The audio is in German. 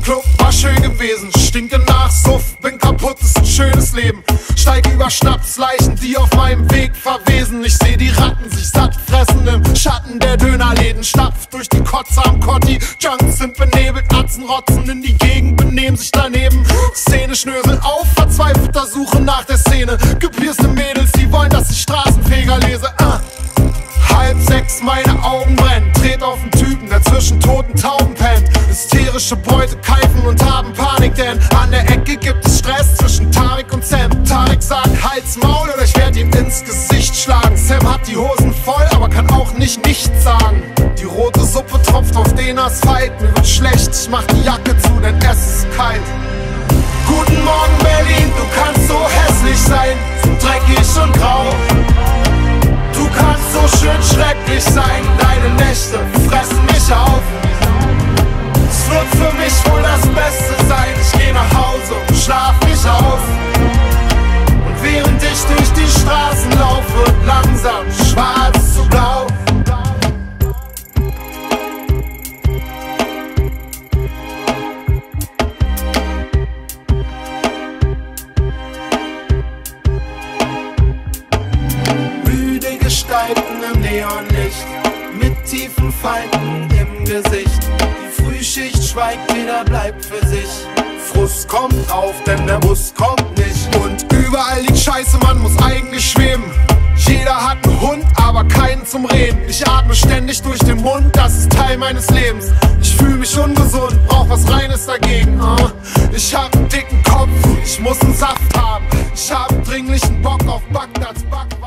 Club war schön gewesen, stinke nach Suff, bin kaputt, ist ein schönes Leben. Steig über Schnapsleichen, die auf meinem Weg verwesen. Ich seh die Ratten sich satt fressen im Schatten der Dönerläden. Stapft durch die Kotze am Kotti, Junks sind benebelt, Atzen rotzen in die Gegend, benehmen sich daneben. Szene schnösel auf, verzweifelter Suche nach der Szene. Gepierste Mädels, die wollen, dass ich Straßenfeger lese. 5:30, meine Augen brennen. Tret auf den Typen, der zwischen toten Tauben pennt. Hysterische Beute keifen und haben Panik, denn an der Ecke gibt es Stress zwischen Tarek und Sam. Tarek sagt, halt's Maul oder ich werd ihm ins Gesicht schlagen. Sam hat die Hosen voll, aber kann auch nicht nichts sagen. Die rote Suppe tropft auf den Asphalt. Mir wird schlecht, ich mach die Jacke zu, denn es ist kalt. Guten Morgen Berlin, du kannst so hässlich sein, so dreckig und grau. Du kannst so schön schrecklich sein, deine Nächte fressen mich auf. Es wird für mich wohl das Beste sein, ich geh nach Hause und schlaf mich auf. Und während ich durch die Straßen laufe, langsam schwarz zu blau. Gestalten im Neonlicht, mit tiefen Falten im Gesicht. Die Frühschicht schweigt, jeder bleibt für sich. Frust kommt auf, denn der Bus kommt nicht. Und überall liegt Scheiße, man muss eigentlich schweben. Jeder hat einen Hund, aber keinen zum Reden. Ich atme ständig durch den Mund, das ist Teil meines Lebens. Ich fühle mich ungesund, brauch was Reines dagegen. Ich hab einen dicken Kopf, ich muss einen Saft haben. Ich hab dringlichen Bock auf Bagdads Backwaren.